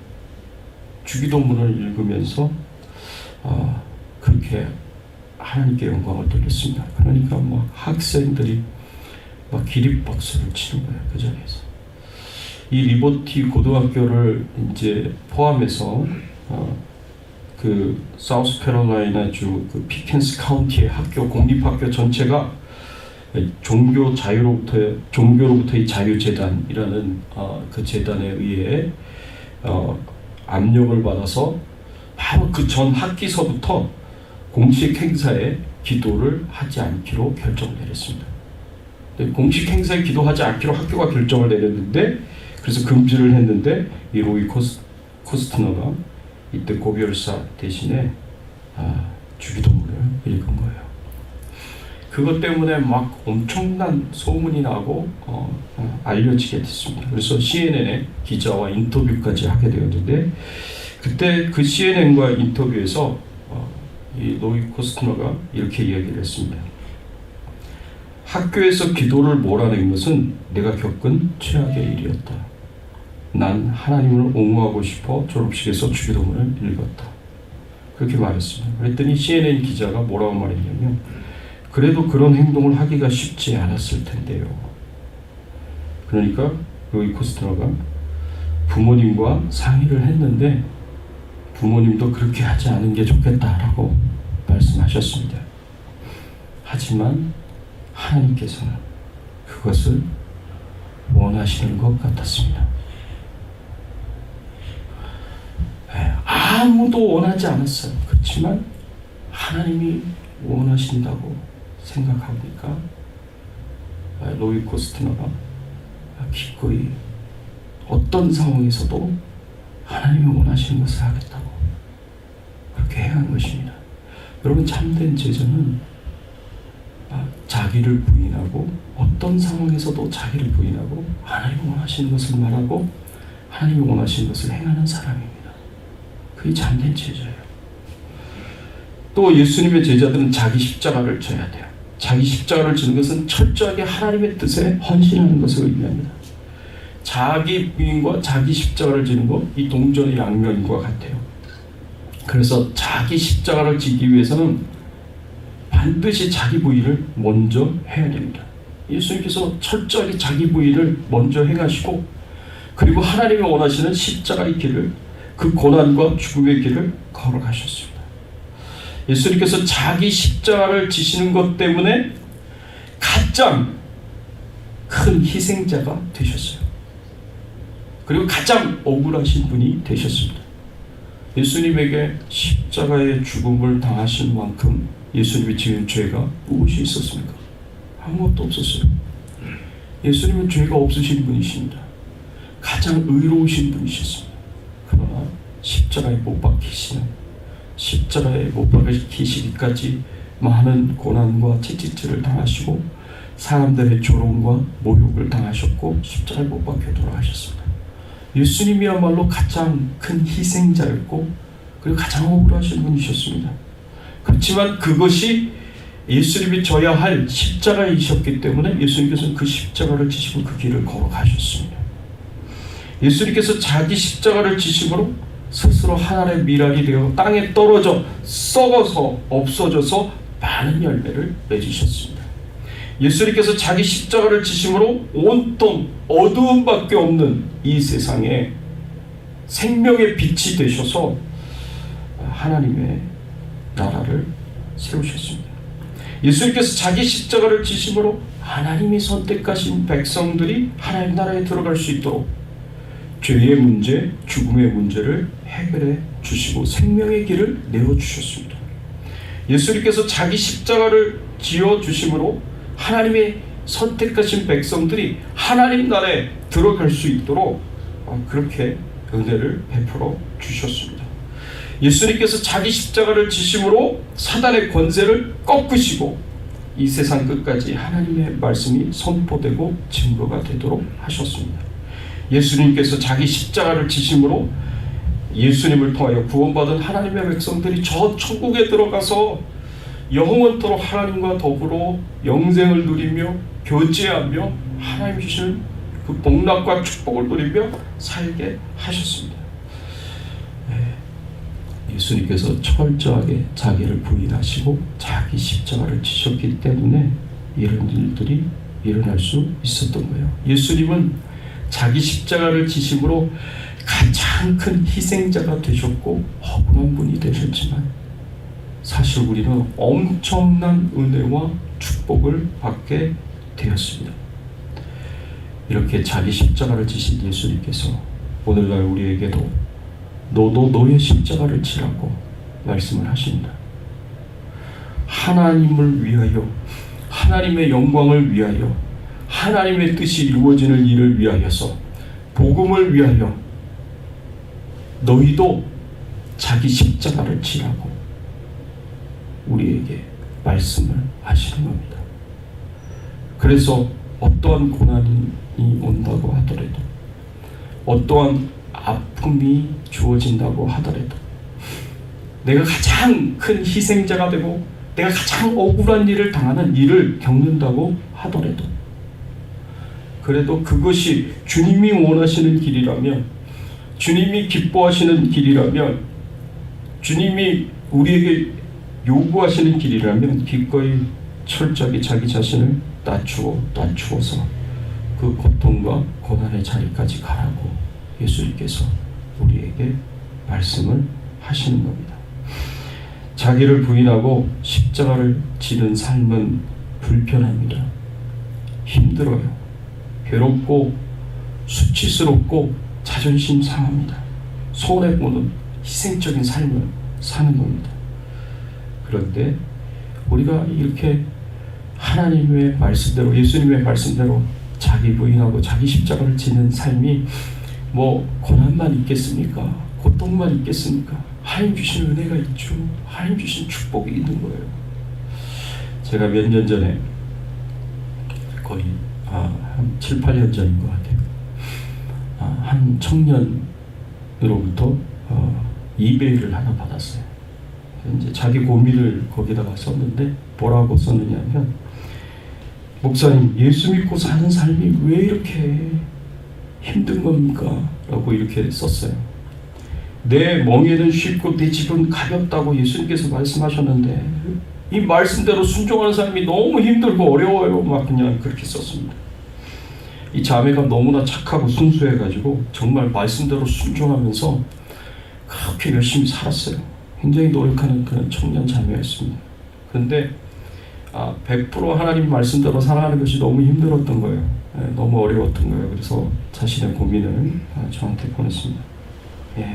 주기도문을 읽으면서 그렇게 하나님께 영광을 돌렸습니다. 그러니까 막 학생들이 막 기립박수를 치는 거예요. 그 자리에서. 이 리버티 고등학교를 이제 포함해서 그 사우스캐롤라이나주 그 피켄스 카운티의 학교 공립학교 전체가 종교로부터의 자유재단이라는 그 재단에 의해 압력을 받아서 바로 그 전 학기서부터 공식 행사에 기도를 하지 않기로 결정을 내렸습니다. 공식 행사에 기도하지 않기로 학교가 결정을 내렸는데 그래서 금지를 했는데 이 로이 코스트너가 이때 고별사 대신에 주기도문을 읽은 거예요. 그것 때문에 막 엄청난 소문이 나고 알려지게 됐습니다. 그래서 CNN의 기자와 인터뷰까지 하게 되었는데 그때 그 CNN과 인터뷰에서 이 로이 코스트너가 이렇게 이야기를 했습니다. 학교에서 기도를 몰아낸 것은 내가 겪은 최악의 일이었다. 난 하나님을 옹호하고 싶어 졸업식에서 주기도문을 읽었다. 그렇게 말했습니다. 그랬더니 CNN 기자가 뭐라고 말했냐면 그래도 그런 행동을 하기가 쉽지 않았을 텐데요. 그러니까 로이 코스트너가 부모님과 상의를 했는데 부모님도 그렇게 하지 않은 게 좋겠다라고 말씀하셨습니다. 하지만 하나님께서는 그것을 원하시는 것 같았습니다. 아무도 원하지 않았어요. 그렇지만 하나님이 원하신다고 생각하니까 로이 코스트너가 기꺼이 어떤 상황에서도 하나님이 원하시는 것을 하겠다고 그렇게 행한 것입니다. 여러분 참된 제자는 자기 자기를 부인하고 어떤 상황에서도 자기를 부인하고 하나님이 원하시는 것을 말하고 하나님이 원하시는 것을 행하는 사람입니다. 그게 참된 제자예요. 또 예수님의 제자들은 자기 십자가를 져야 돼요. 자기 십자가를 지는 것은 철저하게 하나님의 뜻에 헌신하는 것을 의미합니다. 자기 부인과 자기 십자가를 지는 것, 이 동전의 양면과 같아요. 그래서 자기 십자가를 지기 위해서는 반드시 자기 부인을 먼저 해야 됩니다. 예수님께서 철저하게 자기 부인을 먼저 행하시고 그리고 하나님이 원하시는 십자가의 길을, 그 고난과 죽음의 길을 걸어가셨습니다. 예수님께서 자기 십자가를 지시는 것 때문에 가장 큰 희생자가 되셨어요. 그리고 가장 억울하신 분이 되셨습니다. 예수님에게 십자가의 죽음을 당하신 만큼 예수님이 지은 죄가 무엇이 있었습니까? 아무것도 없었어요. 예수님은 죄가 없으신 분이십니다. 가장 의로우신 분이셨습니다. 그러나 십자가에 못 박히시는, 십자가에 못 박히시기까지 많은 고난과 채찍질을 당하시고 사람들의 조롱과 모욕을 당하셨고 십자가에 못 박혀 돌아가셨습니다. 예수님이야말로 가장 큰 희생자였고 그리고 가장 억울하신 분이셨습니다. 그렇지만 그것이 예수님이 져야 할 십자가이셨기 때문에 예수님께서는 그 십자가를 지시고 그 길을 걸어가셨습니다. 예수님께서 자기 십자가를 지심으로 스스로 하늘의 미랄이 되어 땅에 떨어져 썩어서 없어져서 많은 열매를 맺으셨습니다. 예수님께서 자기 십자가를 지심으로 온통 어두움밖에 없는 이 세상에 생명의 빛이 되셔서 하나님의 나라를 세우셨습니다. 예수님께서 자기 십자가를 지심으로 하나님이 선택하신 백성들이 하나님 나라에 들어갈 수 있도록 죄의 문제, 죽음의 문제를 해결해 주시고 생명의 길을 내어주셨습니다. 예수님께서 자기 십자가를 지어주심으로 하나님의 선택하신 백성들이 하나님 나라에 들어갈 수 있도록 그렇게 은혜를 베풀어 주셨습니다. 예수님께서 자기 십자가를 지심으로 사단의 권세를 꺾으시고 이 세상 끝까지 하나님의 말씀이 선포되고 증거가 되도록 하셨습니다. 예수님께서 자기 십자가를 지심으로 예수님을 통하여 구원받은 하나님의 백성들이 저 천국에 들어가서 영원토록 하나님과 더불어 영생을 누리며 교제하며 하나님 주시는 그 복락과 축복을 누리며 살게 하셨습니다. 예수님께서 철저하게 자기를 부인하시고 자기 십자가를 지셨기 때문에 이런 일들이 일어날 수 있었던 거예요. 예수님은 자기 십자가를 지심으로 가장 큰 희생자가 되셨고 억울한 분이 되셨지만 사실 우리는 엄청난 은혜와 축복을 받게 되었습니다. 이렇게 자기 십자가를 지신 예수님께서 오늘날 우리에게도 너도 너의 십자가를 지라고 말씀을 하십니다. 하나님을 위하여, 하나님의 영광을 위하여, 하나님의 뜻이 이루어지는 일을 위하여서, 복음을 위하여 너희도 자기 십자가를 지라고 우리에게 말씀을 하시는 겁니다. 그래서 어떠한 고난이 온다고 하더라도, 어떠한 아픔이 주어진다고 하더라도, 내가 가장 큰 희생자가 되고 내가 가장 억울한 일을 당하는 일을 겪는다고 하더라도, 그래도 그것이 주님이 원하시는 길이라면, 주님이 기뻐하시는 길이라면, 주님이 우리에게 요구하시는 길이라면 기꺼이 철저하게 자기 자신을 낮추어서 그 고통과 고난의 자리까지 가라고 예수님께서 우리에게 말씀을 하시는 겁니다. 자기를 부인하고 십자가를 지는 삶은 불편합니다. 힘들어요. 괴롭고 수치스럽고 자존심 상합니다. 손해보는 희생적인 삶을 사는 겁니다. 그런데 우리가 이렇게 하나님의 말씀대로, 예수님의 말씀대로 자기 부인하고 자기 십자가를 지는 삶이 뭐 고난만 있겠습니까? 고통만 있겠습니까? 하나님 주신 은혜가 있죠. 하나님 주신 축복이 있는 거예요. 제가 몇 년 전에 거의 한 7, 8년 전인 것 같아요. 한 청년으로부터 이메일을 하나 받았어요. 이제 자기 고민을 거기다가 썼는데 뭐라고 썼느냐면, 목사님, 예수 믿고 사는 삶이 왜 이렇게 힘든 겁니까? 라고 이렇게 썼어요. 내 멍에는 쉽고 내 집은 가볍다고 예수님께서 말씀하셨는데 이 말씀대로 순종하는 삶이 너무 힘들고 어려워요. 막 그냥 그렇게 썼습니다. 이 자매가 너무나 착하고 순수해가지고 정말 말씀대로 순종하면서 그렇게 열심히 살았어요. 굉장히 노력하는 그런 청년 자매였습니다. 그런데 100% 하나님 말씀대로 살아가는 것이 너무 힘들었던 거예요. 너무 어려웠던 거예요. 그래서 자신의 고민을 저한테 보냈습니다.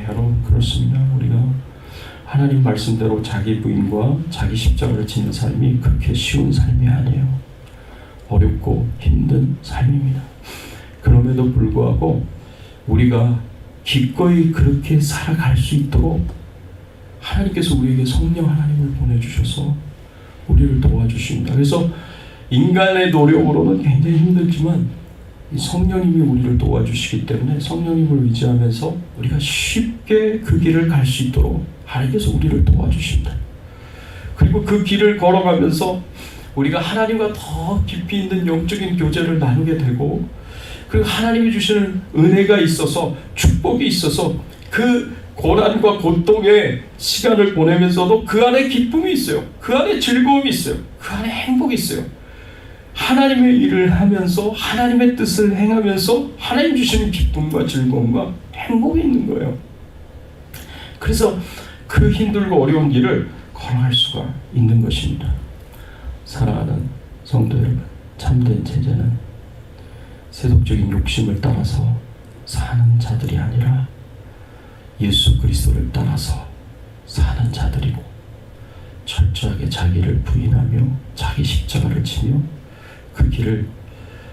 여러분, 그렇습니다. 우리가 하나님 말씀대로 자기 부인과 자기 십자가를 지는 삶이 그렇게 쉬운 삶이 아니에요. 어렵고 힘든 삶입니다. 그럼에도 불구하고 우리가 기꺼이 그렇게 살아갈 수 있도록 하나님께서 우리에게 성령 하나님을 보내주셔서 우리를 도와주십니다. 그래서 인간의 노력으로는 굉장히 힘들지만 이 성령님이 우리를 도와주시기 때문에 성령님을 의지하면서 우리가 쉽게 그 길을 갈 수 있도록 하나님께서 우리를 도와주십니다. 그리고 그 길을 걸어가면서 우리가 하나님과 더 깊이 있는 영적인 교제를 나누게 되고, 그리고 하나님이 주시는 은혜가 있어서, 축복이 있어서 그 고난과 고통의 시간을 보내면서도 그 안에 기쁨이 있어요. 그 안에 즐거움이 있어요. 그 안에 행복이 있어요. 하나님의 일을 하면서 하나님의 뜻을 행하면서 하나님 주시는 기쁨과 즐거움과 행복이 있는 거예요. 그래서 그 힘들고 어려운 길을 걸어갈 수가 있는 것입니다. 사랑하는 성도 여러분, 참된 제자는 세속적인 욕심을 따라서 사는 자들이 아니라 예수 그리스도를 따라서 사는 자들이고, 철저하게 자기를 부인하며 자기 십자가를 지며 그 길을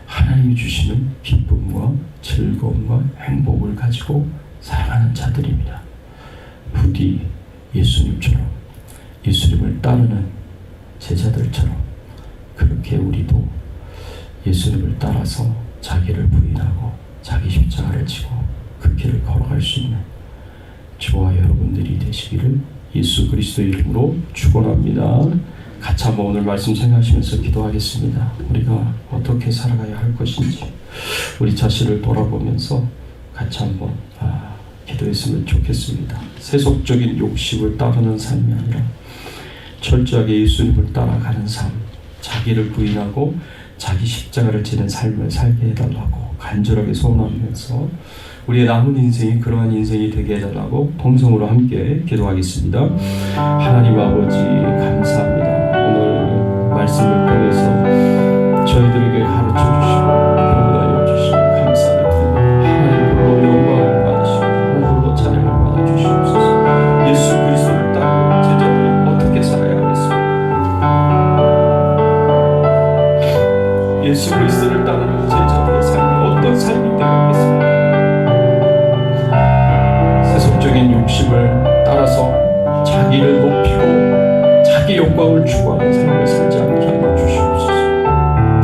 하나님이 주시는 기쁨과 즐거움과 행복을 가지고 살아가는 자들입니다. 부디 예수님처럼, 예수님을 따르는 제자들처럼 그렇게 우리도 예수님을 따라서 자기를 부인하고 자기 십자가를 지고 그 길을 걸어갈 수 있는 저와 여러분들이 되시기를 예수 그리스도의 이름으로 축원합니다. 같이 한번 오늘 말씀 생각하시면서 기도하겠습니다. 우리가 어떻게 살아가야 할 것인지 우리 자신을 돌아보면서 같이 한번 기도했으면 좋겠습니다. 세속적인 욕심을 따르는 삶이 아니라 철저하게 예수님을 따라가는 삶, 자기를 부인하고 자기 십자가를 지는 삶을 살게 해달라고 간절하게 소원하면서 우리의 남은 인생이 그러한 인생이 되게 해달라고 통성으로 함께 기도하겠습니다. 하나님 아버지, 감사합니다. 오늘 말씀을 통해서 저희들에게 가르쳐 주시고 교훈하여 주시고 감사를 드립니다. 하나님 홀로 영광을 받으시고 홀로 찬양을 받아 주시옵소서. 예수 그리스도를 따르는 제자들이 어떻게 살아야 하겠습니까? 예수 그리스도를 따르는 제자들의 삶이 어떤 삶이 되겠습니까? 세속적인 욕심을 따라서 자기를 높이고 자기 영광을 추구하는 삶을 살지 않게 하여 주시옵소서.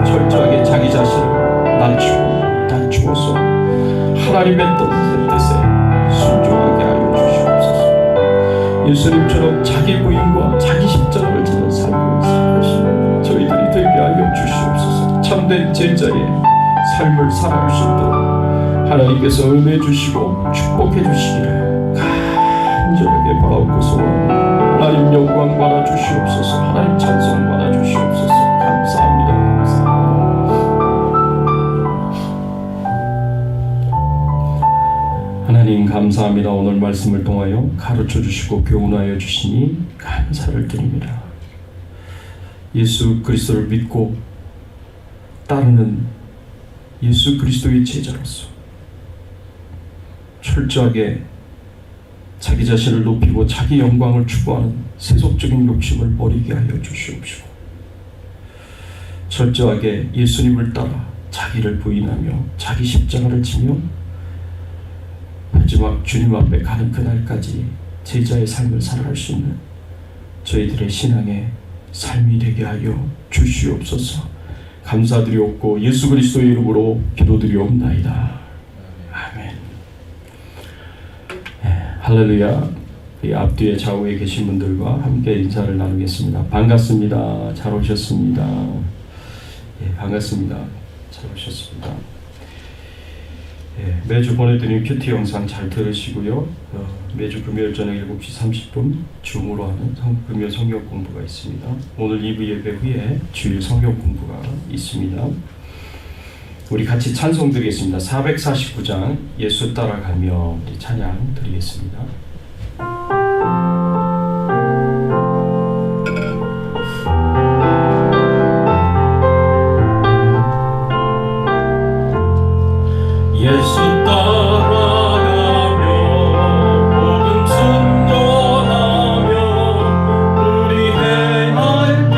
철저하게 자기 자신을 낮추어서 하나님의 뜻에 순종하게 하여 주시옵소서. 예수님처럼 자기 부인과 자기 십자가를 지는 삶을 살아가시는 저희들이 되게 하여 주시옵소서. 참된 제자의 삶을 살아갈 수 있도록 하나님께서 은혜 주시고 축복해 주시기를 간절하게 바라옵고 소원합니다. 하나님 영광 받아 주시옵소서. 하나님 찬송 받아 주시옵소서. 감사합니다. 하나님 감사합니다. 오늘 말씀을 통하여 가르쳐 주시고 교훈하여 주시니 감사를 드립니다. 예수 그리스도를 믿고 따르는 예수 그리스도의 제자로서 철저하게 자기 자신을 높이고 자기 영광을 추구하는 세속적인 욕심을 버리게 하여 주시옵시고, 철저하게 예수님을 따라 자기를 부인하며 자기 십자가를 지며 마지막 주님 앞에 가는 그날까지 제자의 삶을 살아갈 수 있는 저희들의 신앙의 삶이 되게 하여 주시옵소서. 감사드리옵고 예수 그리스도의 이름으로 기도드리옵나이다. 아멘. 할렐루야. 이 앞뒤에 좌우에 계신 분들과 함께 인사를 나누겠습니다. 반갑습니다. 잘 오셨습니다. 반갑습니다. 잘 오셨습니다. 매주 보내드리는 큐티 영상 잘 들으시고요. 매주 금요일 저녁 7시 30분 줌으로 하는 금요 성경 공부가 있습니다. 오늘 2부 예배 후에 주일 성경 공부가 있습니다. 우리 같이 찬송 드리겠습니다. 449장 예수 따라가며 우리 찬양 드리겠습니다. 예수 따라가며 모든 순종하며 우리 해야 할 길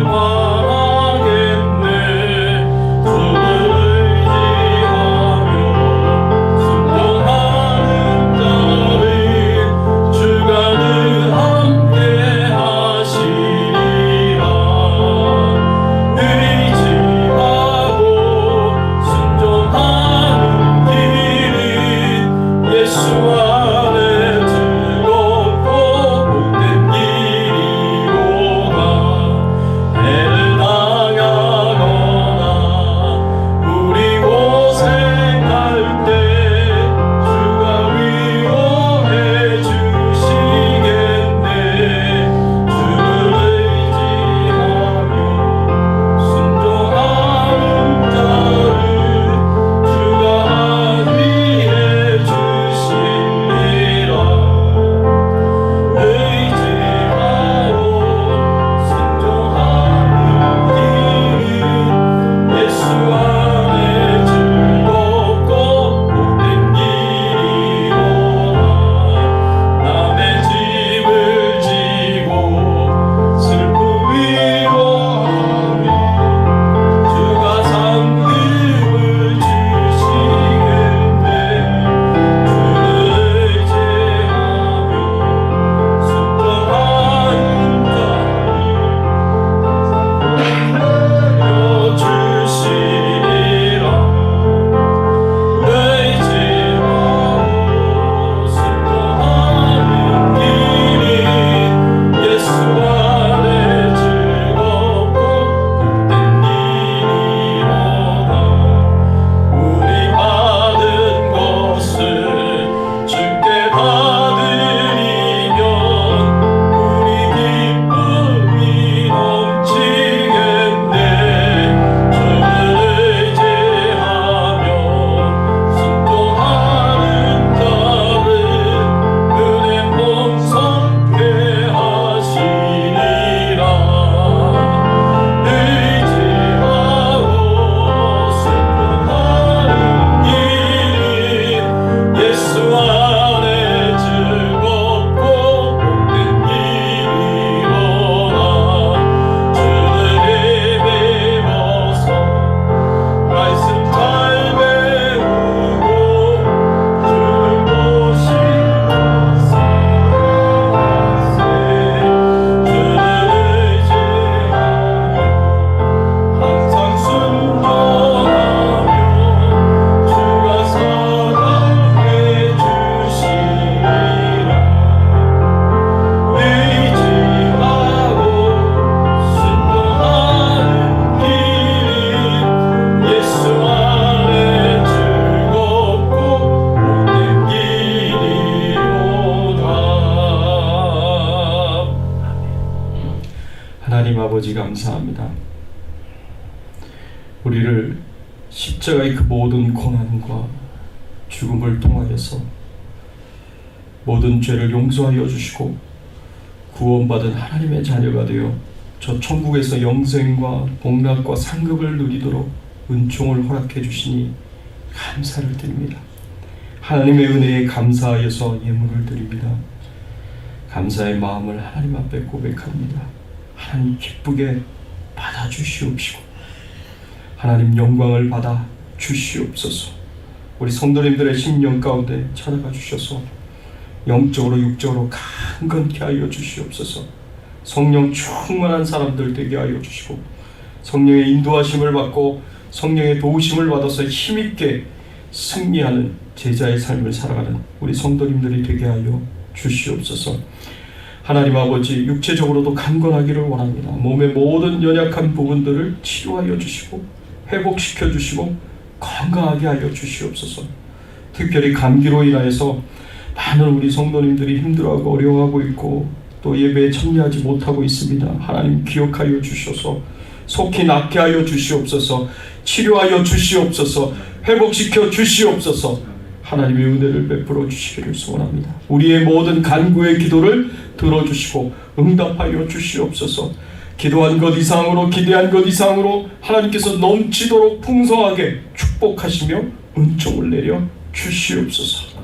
하겠네. 주를 의지하며 순종하는 자를 주가 늘 함께 하시리라. 의지하고 순종하는 예수 안에 즐겁고 복된 길이로다. 해를 당하거나 우리 고생할 때 주가 위로해 주시겠네. 주를 의지하며 순종하는 자를 주가 안위해 주시리라. 의지하고 순종하는 길은 예수 안에 즐겁고 복된 길이로다. 남의 짐을 지고 슬픔 위로하며 주가 상급을 주시겠네. 주를 의지하며 순종하는 자를 주시리라. 의지하고 순종하는 길이 예수 안에 즐겁고 복된 길이로다. 우리 받은 것을 주께 받으리면 우리 기쁨이 넘치겠네. 주를 의지하며 순종하는 자를 은혜 풍성케 하시리라. 의지하고 순종하는 길은 예수 안에 즐겁고 복된 길이로다. 주를 예배로서 말씀 잘 배우고 주를 모시고 살아가세. 주를 의지하며 항상 순종하며 주가 사랑해 주시리라. 의지하고 순종하는 길은 예수 안에 즐겁고 복된 길이로다. 하나님 아버지 감사합니다. 우리를 십자가의 그 모든 고난과 죽음을 통하여서 모든 죄를 용서하여 주시고 구원받은 하나님의 자녀가 되어 저 천국에서 영생과 복락과 상급을 누리도록 은총을 허락해 주시니 감사를 드립니다. 하나님의 은혜에 감사하여서 예물을 드립니다. 감사의 마음을 하나님 앞에 고백합니다. 하나님 기쁘게 받아주시옵시고 하나님 영광을 받아 주시옵소서. 우리 성도님들의 심령 가운데 찾아가 주셔서 영적으로 육적으로 강건케 하여 주시옵소서. 성령 충만한 사람들 되게 하여 주시고 성령의 인도하심을 받고 성령의 도우심을 받아서 힘있게 승리하는 제자의 삶을 살아가는 우리 성도님들이 되게 하여 주시옵소서. 하나님 아버지, 육체적으로도 강건하기를 원합니다. 몸의 모든 연약한 부분들을 치료하여 주시고 회복시켜 주시고 건강하게 하여 주시옵소서. 특별히 감기로 인하여서 많은 우리 성도님들이 힘들어하고 어려워하고 있고 또 예배에 참여하지 못하고 있습니다. 하나님 기억하여 주셔서 속히 낫게 하여 주시옵소서. 치료하여 주시옵소서. 회복시켜 주시옵소서. 하나님의 은혜를 베풀어 주시기를 소원합니다. 우리의 모든 간구의 기도를 들어주시고 응답하여 주시옵소서. 기도한 것 이상으로 기대한 것 이상으로 하나님께서 넘치도록 풍성하게 축복하시며 은총을 내려 주시옵소서.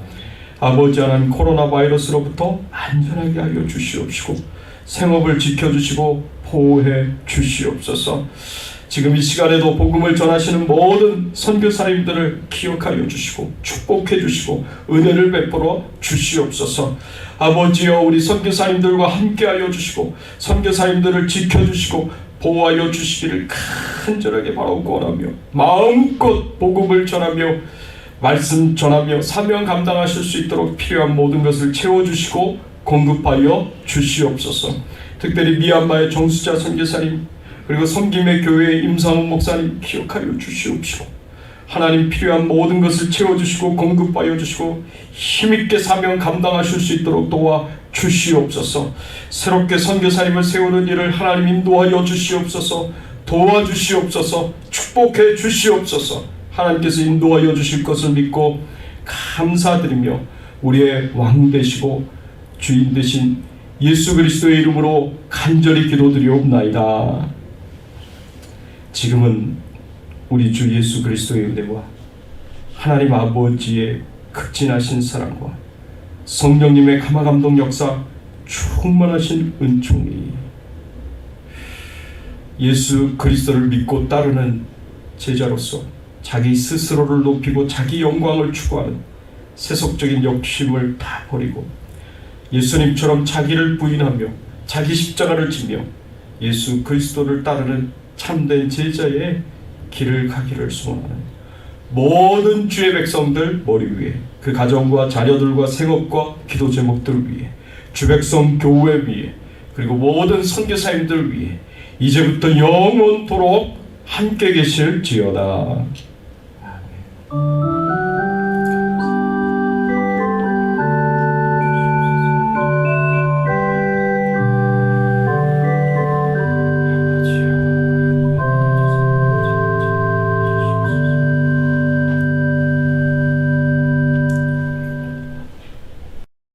아버지 하나님, 코로나 바이러스로부터 안전하게 하여 주시옵시고 생업을 지켜주시고 보호해 주시옵소서. 지금 이 시간에도 복음을 전하시는 모든 선교사님들을 기억하여 주시고 축복해 주시고 은혜를 베풀어 주시옵소서. 아버지여, 우리 선교사님들과 함께하여 주시고 선교사님들을 지켜주시고 보호하여 주시기를 간절하게 바라고 원하며 마음껏 복음을 전하며 말씀 전하며 사명 감당하실 수 있도록 필요한 모든 것을 채워주시고 공급하여 주시옵소서. 특별히 미얀마의 정수자 선교사님 그리고 섬김의 교회의 임상훈 목사님 기억하여 주시옵시고 하나님 필요한 모든 것을 채워주시고 공급하여 주시고 힘있게 사명 감당하실 수 있도록 도와 주시옵소서. 새롭게 선교사님을 세우는 일을 하나님 인도하여 주시옵소서. 도와주시옵소서. 축복해 주시옵소서. 하나님께서 인도하여 주실 것을 믿고 감사드리며 우리의 왕 되시고 주인 되신 예수 그리스도의 이름으로 간절히 기도드리옵나이다. 지금은 우리 주 예수 그리스도의 은혜와 하나님 아버지의 극진하신 사랑과 성령님의 감화감동 역사 충만하신 은총이 예수 그리스도를 믿고 따르는 제자로서 자기 스스로를 높이고 자기 영광을 추구하는 세속적인 욕심을 다 버리고 예수님처럼 자기를 부인하며 자기 십자가를 지며 예수 그리스도를 따르는 참된 제자의 길을 가기를 소원하는 모든 주의 백성들 머리 위에 그 가정과 자녀들과 생업과 기도 제목들 위에 주 백성 교회 위에 그리고 모든 선교사님들 위에 이제부터 영원토록 함께 계실지어다. 아멘.